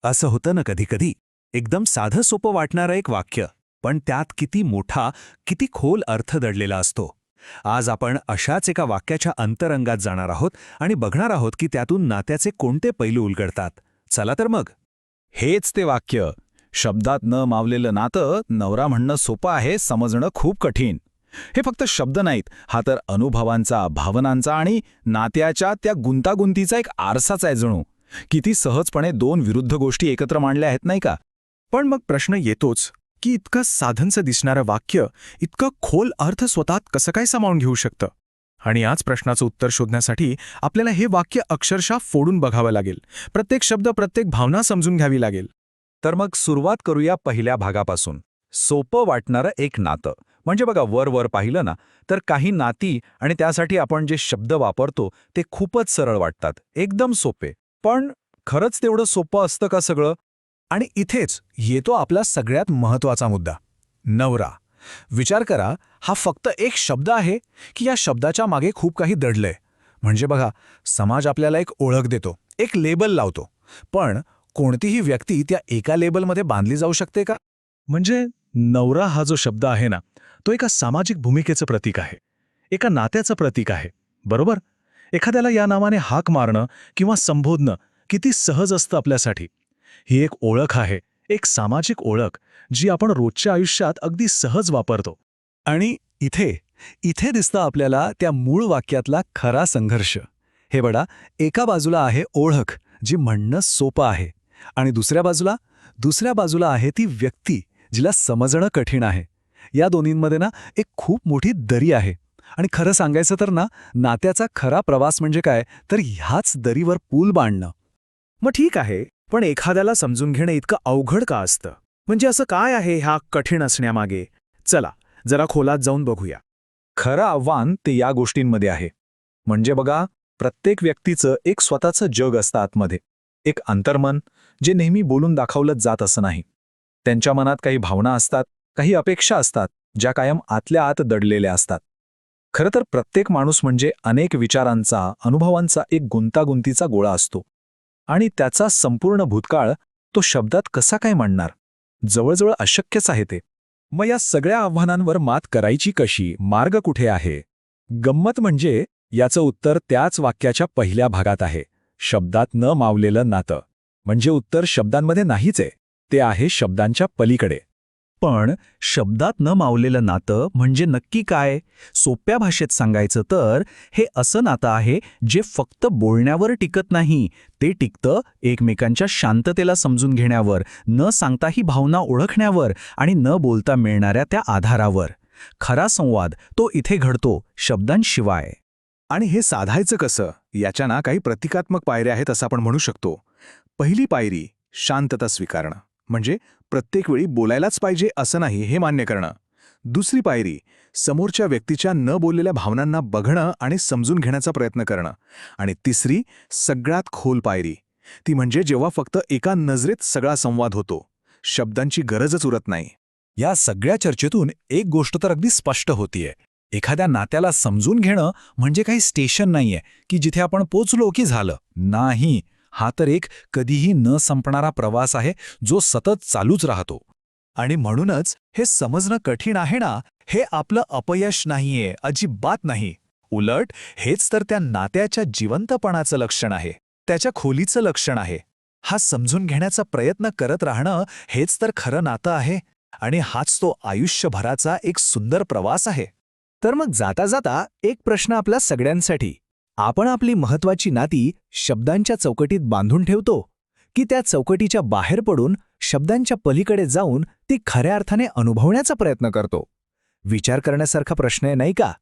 असं होतं ना कधी-कधी. एकदम साधं सोपं वाटणारं एक वाक्य, पण त्यात किती मोठा, किती खोल अर्थ दडलेला असतो. आज आपण अशाच एका वाक्याच्या अंतरंगात जाणार आहोत आणि बघणार आहोत की त्यातून नात्याचे कोणते पैलू उलगडतात. चला तर मग. हेच ते वाक्य. शब्दात न मावलेलं नातं नवरा म्हणणं सोपं आहे, समजणं खूप कठीण. हे फक्त शब्द नाहीत, हा तर अनुभवांचा, भावनांचा आणि नात्याच्या त्या गुंतागुंतीचा एक आरसाच आहे जणू. किती सहजपणे दोन विरुद्ध गोष्टी एकत्र मांडल्या आहेत नाही का? पण मग प्रश्न येतोच की इतकं साधनचं दिसणारं वाक्य इतकं खोल अर्थ स्वतःत कसं काय सामावून घेऊ शकतं. आणि याच प्रश्नाचं उत्तर शोधण्यासाठी आपल्याला हे वाक्य अक्षरशः फोडून बघावं लागेल. प्रत्येक शब्द, प्रत्येक भावना समजून घ्यावी लागेल. तर मग सुरुवात करूया पहिल्या भागापासून. सोपं वाटणारं एक नातं. म्हणजे बघा, वर पाहिलं ना, तर काही नाती आणि त्यासाठी आपण जे शब्द वापरतो ते खूपच सरळ वाटतात, एकदम सोपे. पण खरंच तेवढं सोपं असतं का सगळं? आणि इथेच येतो आपला सगळ्यात महत्त्वाचा मुद्दा, नवरा. विचार करा, हा फक्त एक शब्द आहे की या शब्दाच्या मागे खूप काही दडलंय. म्हणजे बघा, समाज आपल्याला एक ओळख देतो, एक लेबल लावतो. पण कोणतीही व्यक्ती त्या एका लेबलमध्ये बांधली जाऊ शकते का? म्हणजे नवरा हा जो शब्द आहे ना, तो एका सामाजिक भूमिकेचं प्रतीक आहे, एका नात्याचं प्रतीक आहे, बरोबर? एखाद्याला या नावाने हाक मारणं किंवा संबोधणं किती सहज असतं आपल्यासाठी. ही एक ओळख आहे, एक सामाजिक ओळख, जी आपण रोजच्या आयुष्यात अगदी सहज वापरतो. आणि इथे दिसतं आपल्याला त्या मूळ वाक्यातला खरा संघर्ष. हे बघा, एका बाजूला आहे ओळख, जी म्हणणं सोपं आहे, आणि दुसऱ्या बाजूला आहे ती व्यक्ती, जिला समजणं कठीण आहे. या दोन्हींमध्ये ना एक खूप मोठी दरी आहे. आणि खरं सांगायचं तर ना, नात्याचा खरा प्रवास म्हणजे काय, तर ह्याच दरीवर पूल बांधणं. मग ठीक आहे, पण एखाद्याला समजून घेणं इतकं अवघड का असतं? म्हणजे असं काय आहे ह्या कठीण असण्यामागे? चला जरा खोलात जाऊन बघूया. खरं आव्हान ते या गोष्टींमध्ये आहे. म्हणजे बघा, प्रत्येक व्यक्तीचं एक स्वतःचं जग असतं आतमध्ये, एक अंतर्मन, जे नेहमी बोलून दाखवलं जात असं नाही. त्यांच्या मनात काही भावना असतात, काही अपेक्षा असतात, ज्या कायम आतल्या आत दडलेल्या असतात. खरं तर प्रत्येक माणूस म्हणजे अनेक विचारांचा, अनुभवांचा एक गुंतागुंतीचा गोळा असतो. आणि त्याचा संपूर्ण भूतकाळ तो शब्दात कसा काय मांडणार? जवळजवळ अशक्यच आहे ते. मग या सगळ्या आव्हानांवर मात करायची कशी, मार्ग कुठे आहे? गंमत म्हणजे याचं उत्तर त्याच वाक्याच्या पहिल्या भागात आहे, शब्दात न मावलेलं नातं. म्हणजे उत्तर शब्दांमध्ये नाहीच आहे, ते आहे शब्दांच्या पलीकडे. पण शब्दात न मावलेलं नातं म्हणजे नक्की काय? सोप्या भाषेत सांगायचं तर हे असं नातं आहे जे फक्त बोलण्यावर टिकत नाही, ते टिकतं एकमेकांच्या शांततेला समजून घेण्यावर, न सांगताही भावना ओळखण्यावर आणि न बोलता मिळणाऱ्या त्या आधारावर. खरा संवाद तो इथे घडतो, शब्दांशिवाय. आणि हे साधायचं कसं, याच्या ना काही प्रतिकात्मक पायऱ्या आहेत असं आपण म्हणू शकतो. पहिली पायरी, शांतता स्वीकारणं. म्हणजे प्रत्येक वेळी बोलायलाच पाहिजे असं नाही हे मान्य करणं. दुसरी पायरी, समोरच्या व्यक्तीच्या न बोललेल्या भावनांना बघणं आणि समजून घेण्याचा प्रयत्न करणं. आणि तिसरी, सगळ्यात खोल पायरी, ती म्हणजे जेव्हा फक्त एका नजरेत सगळा संवाद होतो, शब्दांची गरजच उरत नाही. या सगळ्या चर्चेतून एक गोष्ट तर अगदी स्पष्ट होतीये. एखाद्या नात्याला समजून घेणं म्हणजे काही स्टेशन नाहीये की जिथे आपण पोचलो की झालं. नाही, हा तर एक कधीही न संपणारा प्रवास आहे, जो सतत चालूच राहतो. आणि म्हणूनच हे समजणं कठीण आहे ना, हे आपलं अपयश नाहीये, अजिबात नाही. उलट हेच तर त्या नात्याच्या जिवंतपणाचं लक्षण आहे, त्याच्या खोलीचं लक्षण आहे. हा समजून घेण्याचा प्रयत्न करत राहणं हेच तर खरं नातं आहे. आणि हाच तो आयुष्यभराचा एक सुंदर प्रवास आहे. तर मग जाता जाता एक प्रश्न आपल्या सगळ्यांसाठी. आपण आपली महत्वाची नाती शब्दांच्या चौकटीत बांधून ठेवतो की त्या चौकटीच्या बाहेर पडून शब्दांच्या पलीकडे जाऊन ती खऱ्या अर्थाने अनुभवण्याचा प्रयत्न करतो? विचार करण्यासारखा प्रश्न आहे नाही का?